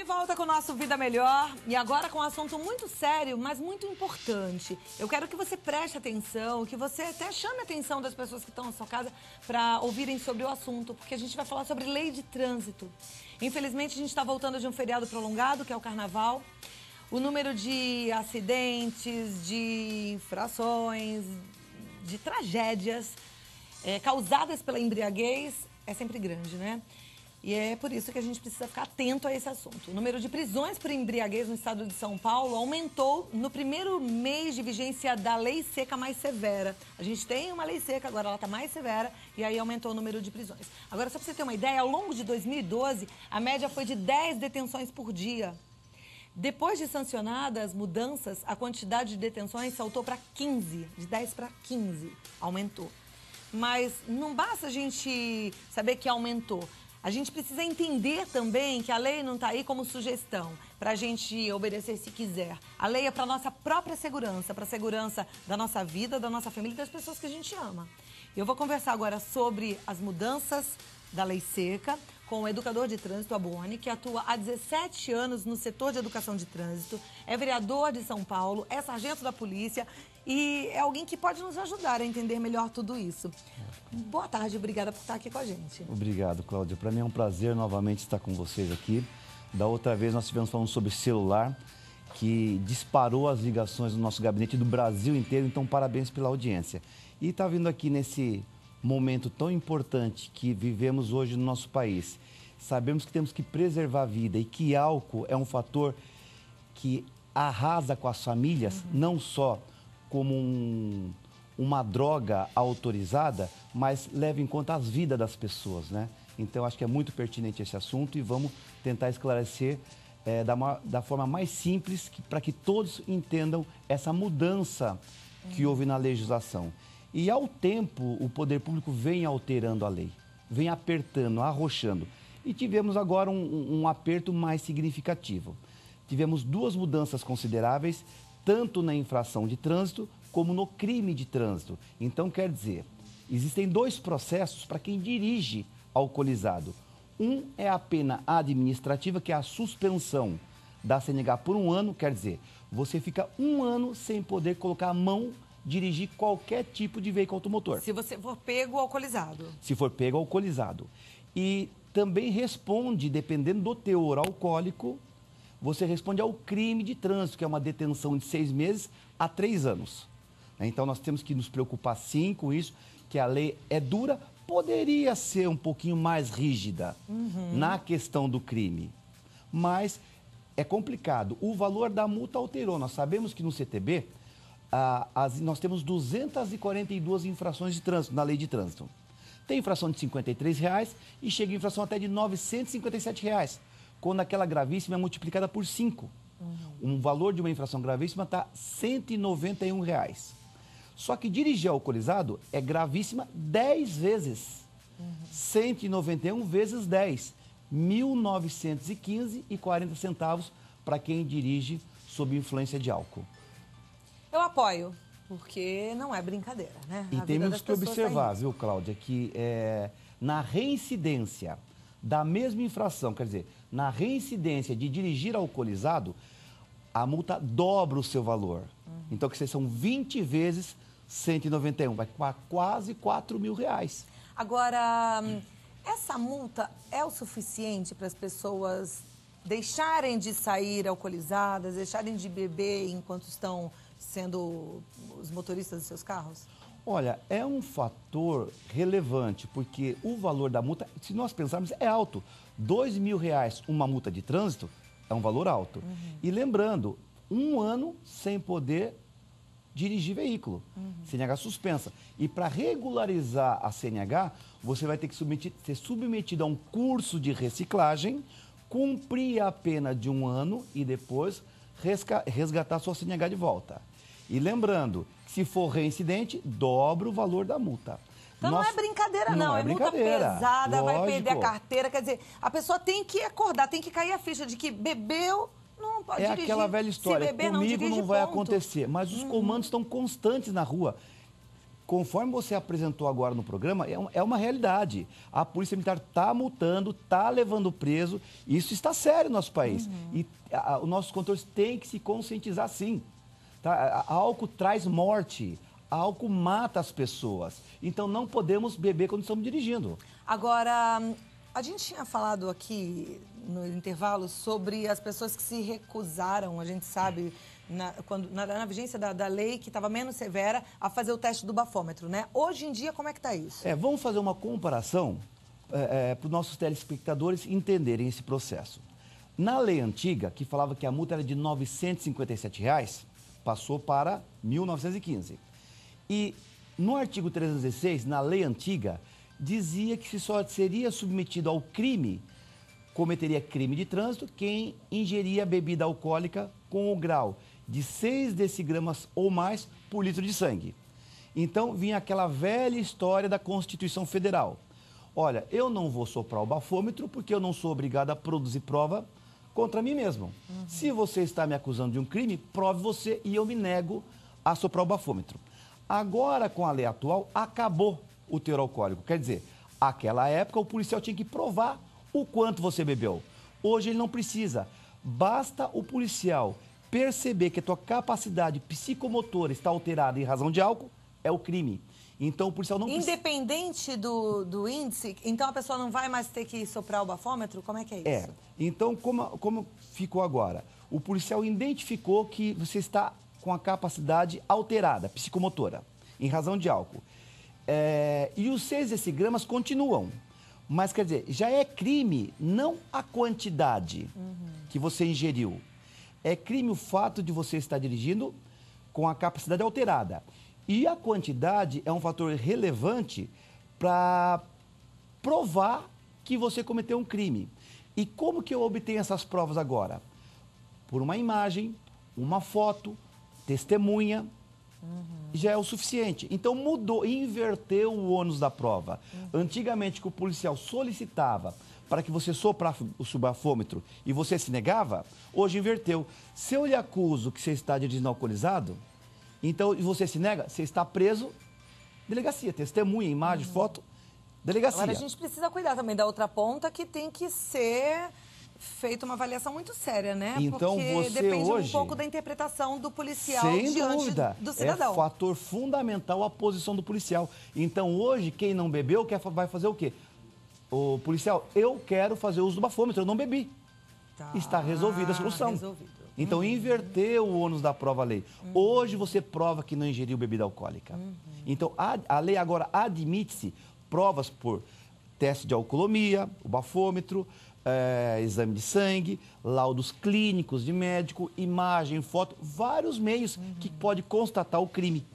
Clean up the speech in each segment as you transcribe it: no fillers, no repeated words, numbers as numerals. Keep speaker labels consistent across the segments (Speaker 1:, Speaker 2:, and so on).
Speaker 1: volta com o nosso Vida Melhor e agora com um assunto muito sério, mas muito importante. Eu quero que você preste atenção, que você até chame a atenção das pessoas que estão na sua casa para ouvirem sobre o assunto, porque a gente vai falar sobre lei de trânsito. Infelizmente, a gente está voltando de um feriado prolongado, que é o Carnaval. O número de acidentes, de infrações, de tragédias causadas pela embriaguez é sempre grande, né? E é por isso que a gente precisa ficar atento a esse assunto. O número de prisões por embriaguez no estado de São Paulo aumentou no primeiro mês de vigência da lei seca mais severa. A gente tem uma lei seca, agora ela está mais severa e aí aumentou o número de prisões. Agora, só para você ter uma ideia, ao longo de 2012, a média foi de 10 detenções por dia. Depois de sancionadas mudanças, a quantidade de detenções saltou para 15, de 10 para 15, aumentou. Mas não basta a gente saber que aumentou. A gente precisa entender também que a lei não está aí como sugestão para a gente obedecer se quiser. A lei é para a nossa própria segurança, para a segurança da nossa vida, da nossa família e das pessoas que a gente ama. Eu vou conversar agora sobre as mudanças da lei seca com o educador de trânsito, Abone, que atua há 17 anos no setor de educação de trânsito, é vereador de São Paulo, é sargento da polícia e é alguém que pode nos ajudar a entender melhor tudo isso. Boa tarde, obrigada por estar aqui com a gente.
Speaker 2: Obrigado, Cláudia. Para mim é um prazer novamente estar com vocês aqui. Da outra vez nós estivemos falando sobre celular, que disparou as ligações do nosso gabinete do Brasil inteiro, então parabéns pela audiência. E está vindo aqui nesse momento tão importante que vivemos hoje no nosso país. Sabemos que temos que preservar a vida e que álcool é um fator que arrasa com as famílias, não só como uma droga autorizada, mas leva em conta as vidas das pessoas, né? Então, acho que é muito pertinente esse assunto e vamos tentar esclarecer da forma mais simples para que todos entendam essa mudança que houve na legislação. E, ao tempo, o poder público vem alterando a lei, vem apertando, arrochando. E tivemos agora um aperto mais significativo. Tivemos duas mudanças consideráveis, tanto na infração de trânsito como no crime de trânsito. Então, quer dizer, existem dois processos para quem dirige alcoolizado. Um é a pena administrativa, que é a suspensão da CNH por 1 ano, quer dizer, você fica 1 ano sem poder colocar a mão, dirigir qualquer tipo de veículo automotor.
Speaker 1: Se você for pego alcoolizado.
Speaker 2: Se for pego alcoolizado. E também responde, dependendo do teor alcoólico, você responde ao crime de trânsito, que é uma detenção de 6 meses a 3 anos. Então, nós temos que nos preocupar sim com isso, que a lei é dura, poderia ser um pouquinho mais rígida na questão do crime, mas é complicado. O valor da multa alterou. Nós sabemos que no CTB, nós temos 242 infrações de trânsito, na lei de trânsito. Tem infração de R$ 53,00 e chega a infração até de R$ 957,00. Quando aquela gravíssima é multiplicada por 5. Um valor de uma infração gravíssima está R$ 191,00. Só que dirigir alcoolizado é gravíssima 10 vezes. 191 vezes 10. R$ 1.915,40 para quem dirige sob influência de álcool.
Speaker 1: Eu apoio, porque não é brincadeira, né?
Speaker 2: E temos que observar, viu, Cláudia, que na reincidência da mesma infração, quer dizer, na reincidência de dirigir alcoolizado, a multa dobra o seu valor. Então, que são 20 vezes 191, vai para quase R$ 4.000.
Speaker 1: Agora, essa multa é o suficiente para as pessoas deixarem de sair alcoolizadas, deixarem de beber enquanto estão sendo os motoristas dos seus carros?
Speaker 2: Olha, é um fator relevante, porque o valor da multa, se nós pensarmos, é alto. R$ 2.000 uma multa de trânsito é um valor alto. E lembrando, 1 ano sem poder dirigir veículo, CNH suspensa. E para regularizar a CNH, você vai ter que ser submetido a um curso de reciclagem, cumprir a pena de 1 ano e depois resgatar sua CNH de volta. E lembrando, se for reincidente, dobra o valor da multa.
Speaker 1: Então não é brincadeira, não. É multa pesada,
Speaker 2: lógico.
Speaker 1: Vai perder a carteira. Quer dizer, a pessoa tem que acordar, tem que cair a ficha de que bebeu, não pode dirigir.
Speaker 2: É aquela velha história,
Speaker 1: Se beber,
Speaker 2: comigo não vai
Speaker 1: ponto.
Speaker 2: acontecer. Mas os comandos estão constantes na rua. conforme você apresentou agora no programa, é uma realidade. A Polícia Militar está multando, está levando preso. Isso está sério no nosso país. E os nossos condutores têm que se conscientizar, sim. Tá? Álcool traz morte. Álcool mata as pessoas. Então, não podemos beber quando estamos dirigindo.
Speaker 1: Agora, a gente tinha falado aqui no intervalo sobre as pessoas que se recusaram, a gente sabe, na vigência da lei que estava menos severa, a fazer o teste do bafômetro, né? Hoje em dia, como é que está isso?
Speaker 2: Vamos fazer uma comparação para os nossos telespectadores entenderem esse processo. Na lei antiga, que falava que a multa era de R$ 957, passou para 1.915. E no artigo 316, na lei antiga, dizia que se só seria submetido ao crime, cometeria crime de trânsito, quem ingeria bebida alcoólica com o grau de 6 decigramas ou mais por litro de sangue. Então, vinha aquela velha história da Constituição Federal. Olha, eu não vou soprar o bafômetro porque eu não sou obrigado a produzir prova contra mim mesmo. Se você está me acusando de um crime, prove você e eu me nego a soprar o bafômetro. Agora, com a lei atual, acabou o teor alcoólico. Quer dizer, naquela época o policial tinha que provar o quanto você bebeu. Hoje ele não precisa. Basta o policial perceber que a tua capacidade psicomotora está alterada em razão de álcool, é o crime. Então o policial não precisa...
Speaker 1: Independente do índice, então a pessoa não vai mais ter que soprar o bafômetro? Como é que é isso?
Speaker 2: Então como ficou agora? O policial identificou que você está com a capacidade alterada, psicomotora, em razão de álcool. E os 6 decigramas continuam. Mas, quer dizer, já é crime não a quantidade que você ingeriu. É crime o fato de você estar dirigindo com a capacidade alterada. E a quantidade é um fator relevante para provar que você cometeu um crime. E como que eu obtenho essas provas agora? Por uma imagem, uma foto, testemunha, já é o suficiente. Então mudou, inverteu o ônus da prova. Antigamente, que o policial solicitava para que você soprasse o bafômetro e você se negava, hoje inverteu. Se eu lhe acuso que você está dirigindo alcoolizado, então e você se nega, você está preso, delegacia, testemunha, imagem, foto, delegacia.
Speaker 1: Agora a gente precisa cuidar também da outra ponta, que tem que ser feita uma avaliação muito séria, né?
Speaker 2: Então,
Speaker 1: porque
Speaker 2: você
Speaker 1: depende
Speaker 2: hoje,
Speaker 1: um pouco da interpretação do policial
Speaker 2: sem
Speaker 1: diante
Speaker 2: dúvida,
Speaker 1: do cidadão.
Speaker 2: É fator fundamental a posição do policial. Então, hoje, quem não bebeu vai fazer o quê? O policial, eu quero fazer uso do bafômetro, eu não bebi.
Speaker 1: Tá.
Speaker 2: Está resolvida a solução.
Speaker 1: Resolvido.
Speaker 2: Então, inverteu o ônus da prova-lei. Hoje, você prova que não ingeriu bebida alcoólica. Então, a lei agora admite-se provas por teste de alcoolemia, o bafômetro, exame de sangue, laudos clínicos de médico, imagem, foto, vários meios que pode constatar o crime.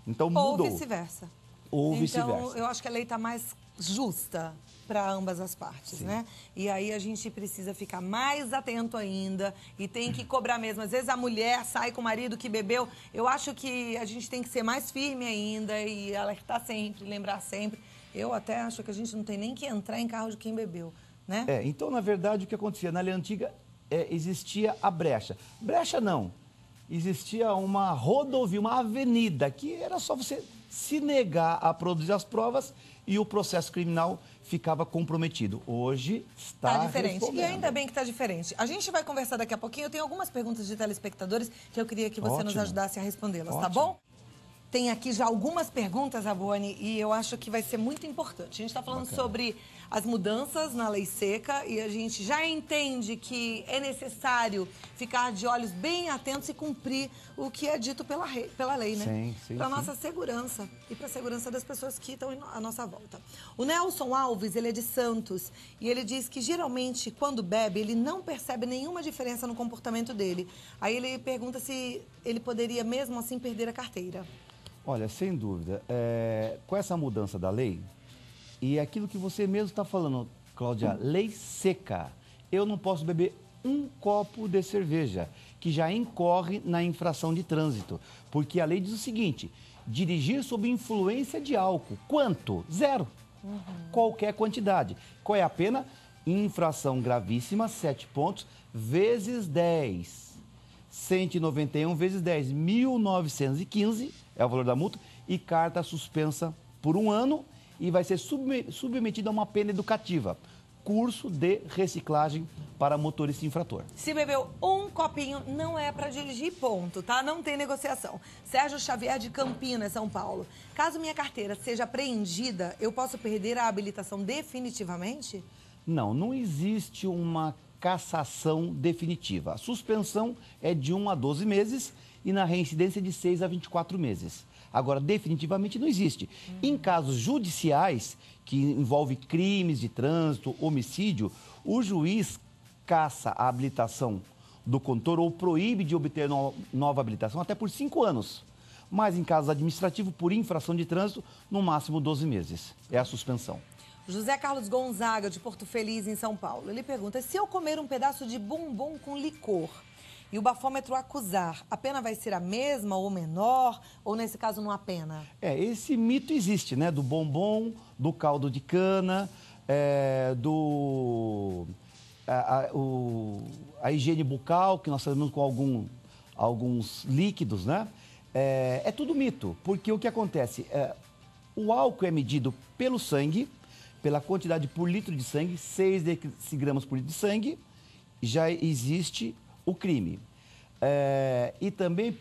Speaker 2: Então, mudou.
Speaker 1: Ou vice-versa.
Speaker 2: Ou vice-versa.
Speaker 1: Então, eu acho que a lei está mais justa para ambas as partes, né? E aí a gente precisa ficar mais atento ainda e tem que cobrar mesmo. Às vezes a mulher sai com o marido que bebeu. Eu acho que a gente tem que ser mais firme ainda e alertar sempre, lembrar sempre. Eu até acho que a gente não tem nem que entrar em carro de quem bebeu, né?
Speaker 2: Então, na verdade, o que acontecia? Na lei antiga existia a brecha. Brecha não. Existia uma rodovia, uma avenida, que era só você se negar a produzir as provas e o processo criminal ficava comprometido. Hoje está
Speaker 1: diferente.
Speaker 2: respondendo.
Speaker 1: E ainda bem que está diferente. A gente vai conversar daqui a pouquinho. Eu tenho algumas perguntas de telespectadores que eu queria que você nos ajudasse a respondê-las, tá bom? Tem aqui já algumas perguntas, Rabone, e eu acho que vai ser muito importante. A gente está falando sobre as mudanças na lei seca e a gente já entende que é necessário ficar de olhos bem atentos e cumprir o que é dito pela lei, né?
Speaker 2: Sim,
Speaker 1: para a nossa segurança e para a segurança das pessoas que estão à nossa volta. O Nelson Alves, ele é de Santos e ele diz que geralmente quando bebe ele não percebe nenhuma diferença no comportamento dele. Aí ele pergunta se ele poderia mesmo assim perder a carteira.
Speaker 2: Olha, sem dúvida, com essa mudança da lei, e aquilo que você mesmo está falando, Cláudia, lei seca, eu não posso beber um copo de cerveja, que já incorre na infração de trânsito, porque a lei diz o seguinte, dirigir sob influência de álcool, quanto? 0, qualquer quantidade. Qual é a pena? Infração gravíssima, 7 pontos, vezes 10. 191 vezes 10, 1.915 é o valor da multa. e carta suspensa por 1 ano e vai ser submetida a uma pena educativa. Curso de reciclagem para motorista infrator.
Speaker 1: Se bebeu um copinho, não é para dirigir, ponto, tá? Não tem negociação. Sérgio Xavier de Campinas, São Paulo. Caso minha carteira seja apreendida, eu posso perder a habilitação definitivamente?
Speaker 2: Não, não existe uma cassação definitiva. A suspensão é de 1 a 12 meses e na reincidência de 6 a 24 meses. Agora, definitivamente não existe. Em casos judiciais, que envolve crimes de trânsito, homicídio, o juiz cassa a habilitação do condutor ou proíbe de obter nova habilitação até por 5 anos. Mas em casos administrativos, por infração de trânsito, no máximo 12 meses. É a suspensão.
Speaker 1: José Carlos Gonzaga, de Porto Feliz, em São Paulo. Ele pergunta, se eu comer um pedaço de bombom com licor e o bafômetro acusar, a pena vai ser a mesma ou menor? Ou nesse caso não há pena?
Speaker 2: Esse mito existe, né? Do bombom, do caldo de cana, a higiene bucal, que nós fazemos com alguns líquidos, né? É tudo mito, porque o que acontece? O álcool é medido pelo sangue, pela quantidade por litro de sangue, 6 decigramas por litro de sangue, já existe o crime. E também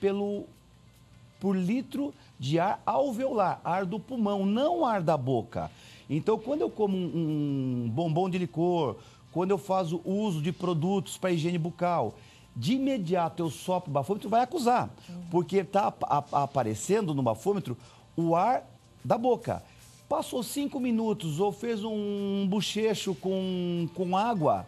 Speaker 2: por litro de ar alveolar, ar do pulmão, não ar da boca. Então, quando eu como um bombom de licor, quando eu faço uso de produtos para higiene bucal, de imediato eu sopro o bafômetro, vai acusar, porque está aparecendo no bafômetro o ar da boca. Passou 5 minutos ou fez um bochecho com água,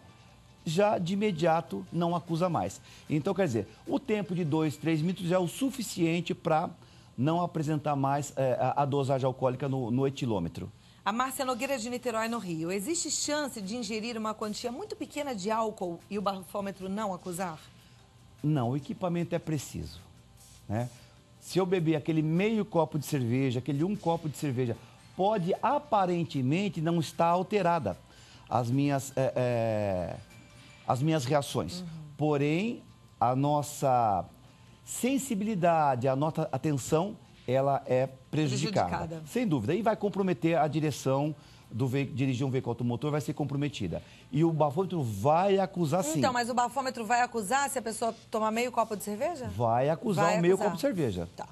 Speaker 2: já de imediato não acusa mais. Então, quer dizer, o tempo de 2, 3 minutos já é o suficiente para não apresentar mais a dosagem alcoólica no etilômetro.
Speaker 1: A Márcia Nogueira de Niterói, no Rio. Existe chance de ingerir uma quantia muito pequena de álcool e o bafômetro não acusar?
Speaker 2: Não, o equipamento é preciso, né? Se eu beber aquele meio copo de cerveja, aquele 1 copo de cerveja, pode aparentemente não estar alterada as minhas reações. Porém, a nossa sensibilidade, a nossa atenção, ela é prejudicada. Sem dúvida. E vai comprometer a direção dirigir um veículo automotor, vai ser comprometida. E o bafômetro vai acusar sim.
Speaker 1: Então, mas o bafômetro vai acusar se a pessoa tomar meio copo de cerveja?
Speaker 2: Vai acusar o meio copo de cerveja.
Speaker 1: Tá.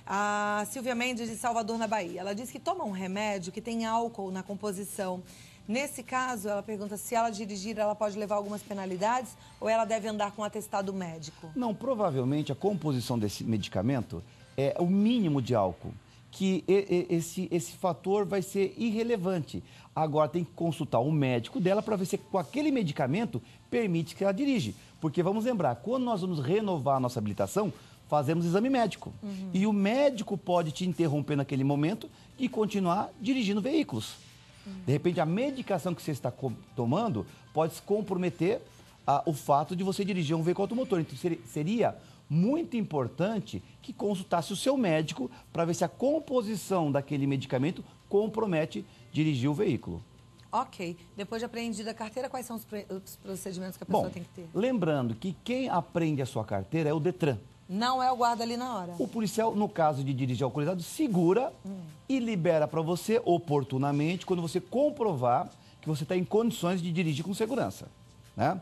Speaker 1: A Silvia Mendes, de Salvador, na Bahia. Ela diz que toma um remédio que tem álcool na composição. Nesse caso, ela pergunta se ela dirigir, ela pode levar algumas penalidades ou ela deve andar com atestado médico?
Speaker 2: Não, provavelmente a composição desse medicamento é o mínimo de álcool, que esse fator vai ser irrelevante. Agora tem que consultar o médico dela para ver se com aquele medicamento permite que ela dirige. Porque vamos lembrar, quando nós vamos renovar a nossa habilitação, fazemos exame médico. E o médico pode te interromper naquele momento e continuar dirigindo veículos. De repente, a medicação que você está tomando pode comprometer o fato de você dirigir um veículo automotor. Então, seria muito importante que consultasse o seu médico para ver se a composição daquele medicamento compromete dirigir o veículo.
Speaker 1: Ok. Depois de apreendida a carteira, quais são os procedimentos que a pessoa tem que ter?
Speaker 2: Lembrando que quem apreende a sua carteira é o Detran.
Speaker 1: Não é o guarda ali na hora?
Speaker 2: O policial, no caso de dirigir alcoolizado, segura e libera para você oportunamente quando você comprovar que você está em condições de dirigir com segurança, né?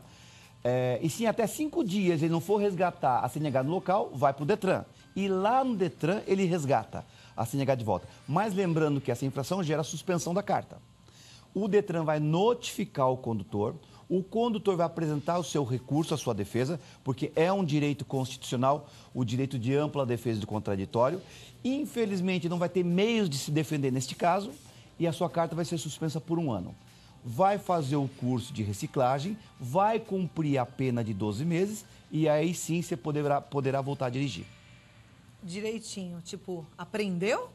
Speaker 2: E se até 5 dias ele não for resgatar a CNH no local, vai para o Detran. E lá no Detran ele resgata a CNH de volta. Mas lembrando que essa infração gera suspensão da carta. O Detran vai notificar o condutor vai apresentar o seu recurso, a sua defesa, porque é um direito constitucional, o direito de ampla defesa do contraditório. Infelizmente não vai ter meios de se defender neste caso e a sua carta vai ser suspensa por 1 ano. Vai fazer o curso de reciclagem, vai cumprir a pena de 12 meses e aí sim você poderá voltar a dirigir.
Speaker 1: Direitinho, tipo, aprendeu,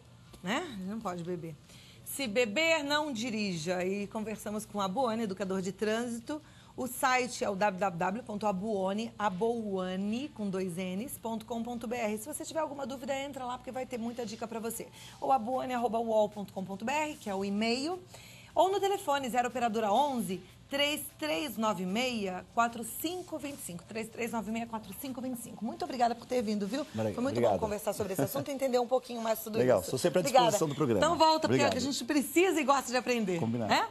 Speaker 1: né? Não pode beber. Se beber, não dirija. E conversamos com a Abuone, educador de trânsito. O site é o www.abuone.com.br. Se você tiver alguma dúvida, entra lá, porque vai ter muita dica para você. Ou abuone@uol.com.br, que é o e-mail. Ou no telefone 0 operadora 11 3396-4525. 3396-4525. Muito obrigada por ter vindo, viu?
Speaker 2: Maravilha.
Speaker 1: Foi muito
Speaker 2: Obrigado.
Speaker 1: bom conversar sobre esse assunto e entender um pouquinho mais tudo
Speaker 2: Legal.
Speaker 1: isso.
Speaker 2: Sou sempre à disposição do programa.
Speaker 1: Então volta,
Speaker 2: Obrigado.
Speaker 1: porque a gente precisa e gosta de aprender.
Speaker 2: Combinado.
Speaker 1: É?